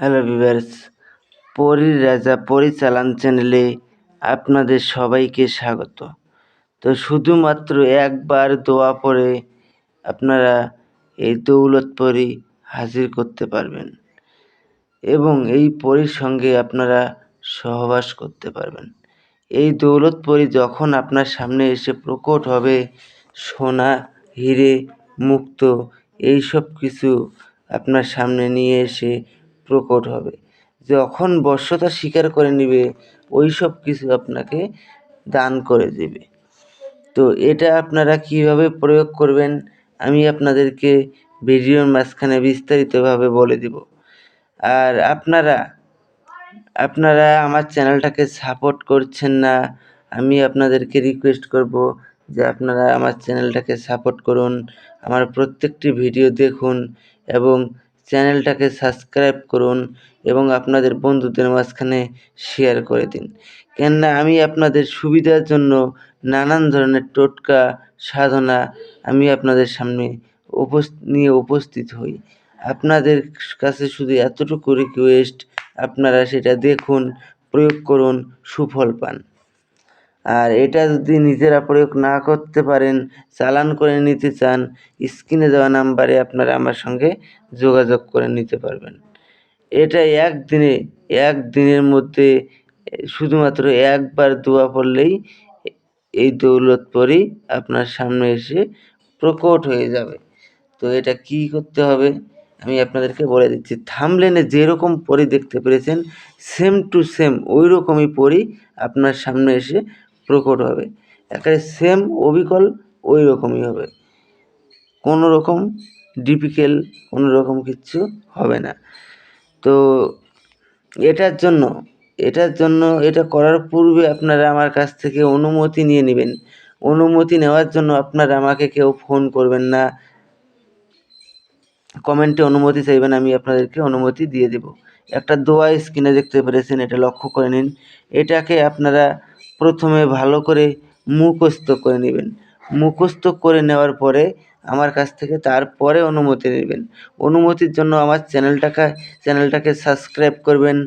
Hello viewers, পরীর রাজা পরিচালন চ্যানেলে আপনাদের সবাইকে স্বাগত। তো শুধুমাত্র একবার দোয়া পড়ে আপনারা এই দৌলতপরি হাজির করতে পারবেন এবং এই পরীর সঙ্গে আপনারা সহবাস করতে পারবেন। এই দৌলতপরি যখন আপনার সামনে এসে প্রকট হবে, সোনা, হিরে, মুক্ত এইসব কিছু আপনার সামনে নিয়ে এসে প্রকট হবে। যখন বশ্যতা স্বীকার করে নিবে, ওই সব কিছু আপনাকে দান করে দেবে। তো এটা আপনারা কীভাবে প্রয়োগ করবেন আমি আপনাদেরকে ভিডিওর মাঝখানে বিস্তারিতভাবে বলে দিব। আর আপনারা আমার চ্যানেলটাকে সাপোর্ট করছেন না, আমি আপনাদেরকে রিকোয়েস্ট করব যে আপনারা আমার চ্যানেলটাকে সাপোর্ট করুন, আমার প্রত্যেকটি ভিডিও দেখুন এবং চ্যানেলটাকে সাবস্ক্রাইব করুন এবং আপনাদের বন্ধুদের মাঝখানে শেয়ার করে দিন। কেননা আমি আপনাদের সুবিধার জন্য নানান ধরনের টোটকা সাধনা আমি আপনাদের সামনে নিয়ে উপস্থিত হই। আপনাদের কাছে শুধু এতটুকু রিকোয়েস্ট, আপনারা সেটা দেখুন, প্রয়োগ করুন, সুফল পান। আর এটা যদি নিজেরা প্রয়োগ না করতে পারেন, চালান করে নিতে চান, স্ক্রিনে দেওয়া নাম্বারে আপনারা আমার সঙ্গে যোগাযোগ করে নিতে পারবেন। এটা একদিনের মধ্যে শুধুমাত্র একবার দোয়া পড়লেই এই দৌলতপরি আপনার সামনে এসে প্রকট হয়ে যাবে। তো এটা কী করতে হবে আমি আপনাদেরকে বলে দিচ্ছি। থাম্বনেলে যেরকম পরি দেখতে পেরেছেন, সেম টু সেম ওই রকমই পরি আপনার সামনে এসে প্রকট হবে। একেবারে সেম অবিকল ওই রকমই হবে, কোনো রকম ডিফিকাল্ট কোনো রকম কিচ্ছু হবে না। তো এটার জন্য এটা করার পূর্বে আপনারা আমার কাছ থেকে অনুমতি নিয়ে নেবেন। অনুমতি নেওয়ার জন্য আপনারা আমাকে কেউ ফোন করবেন না, কমেন্টে অনুমতি চাইবেন, আমি আপনাদেরকে অনুমতি দিয়ে দেব। একটা দোয়া স্ক্রিনে দেখতে পেরেছেন, এটা লক্ষ্য করে নিন। এটাকে আপনারা প্রথমে ভালো করে মুখস্থ করে নেবেন। মুখস্থ করে নেওয়ার পরে আমার কাছ থেকে তারপরে অনুমতি নেবেন। অনুমতির জন্য আমার চ্যানেলটাকে সাবস্ক্রাইব করবেন,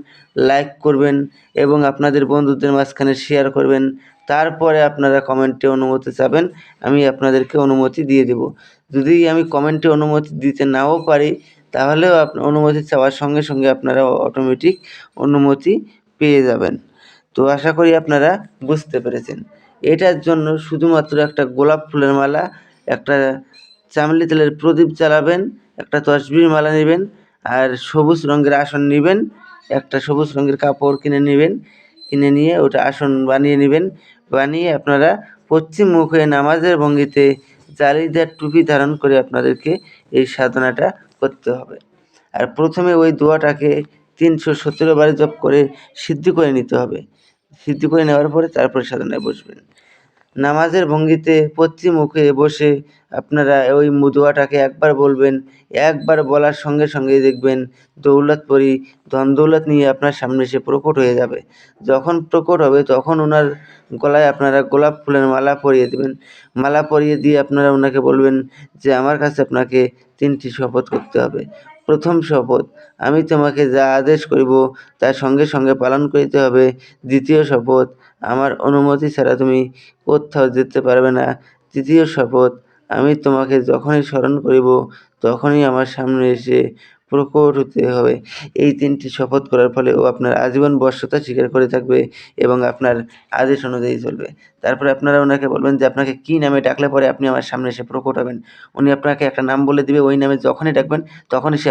লাইক করবেন এবং আপনাদের বন্ধুদের মাঝখানে শেয়ার করবেন। তারপরে আপনারা কমেন্টে অনুমতি চাবেন, আমি আপনাদেরকে অনুমতি দিয়ে দেব। যদি আমি কমেন্টে অনুমতি দিতে নাও পারি, তাহলেও অনুমতি চাওয়ার সঙ্গে সঙ্গে আপনারা অটোমেটিক অনুমতি পেয়ে যাবেন। তো আশা করি আপনারা বুঝতে পেরেছেন। এটার জন্য শুধুমাত্র একটা গোলাপ ফুলের মালা, একটা চামেলি তেলের প্রদীপ জ্বালাবেন, একটা তসবির মালা নেবেন, আর সবুজ রঙের আসন নেবেন, একটা সবুজ রঙের কাপড় কিনে নেবেন, কিনে নিয়ে ওটা আসন বানিয়ে নেবেন। বানিয়ে আপনারা পশ্চিম মুখে নামাজের ভঙ্গিতে জালিদার টুপি ধারণ করে আপনাদেরকে এই সাধনাটা করতে হবে। আর প্রথমে ওই দোয়াটাকে 317 বার জপ করে সিদ্ধি করে নিতে হবে। সিদ্ধি করে নেওয়ার পরে তারপরে সাধনায় বসবেন। নামাজের ভঙ্গিতে পশ্চিম মুখে বসে আপনারা ওই দোয়াটাকে একবার বলবেন। একবার বলার সঙ্গে সঙ্গেই দেখবেন দৌলতপরি ধন দৌলত নিয়ে আপনার সামনে এসে প্রকট হয়ে যাবে। যখন প্রকট হবে তখন ওনার গলায় আপনারা গোলাপ ফুলের মালা পরিয়ে দেবেন। মালা পরিয়ে দিয়ে আপনারা ওনাকে বলবেন যে আমার কাছে আপনাকে 3টি শপথ করতে হবে। প্রথম শপথ, আমি তোমাকে যা আদেশ করিব তা সঙ্গে সঙ্গে পালন করিতে হবে। দ্বিতীয় শপথ, আমার অনুমতি ছাড়া তুমি কোথাও যেতে পারবে না। তৃতীয় শপথ, আমি তোমাকে যখনই স্মরণ করিব তখনই আমার সামনে এসে প্রকট হতে হবে। এই 3টি শপথ করার ফলে ও আপনার আজীবন বশ্যতা স্বীকার করে থাকবে এবং আপনার আদেশ অনুযায়ী চলবে। তারপরে আপনারা ওনাকে বলবেন যে আপনাকে কী নামে ডাকলে পরে আপনি আমার সামনে এসে প্রকট হবেন। উনি আপনাকে একটা নাম বলে দিবে, ওই নামে যখনই ডাকবেন তখনই সে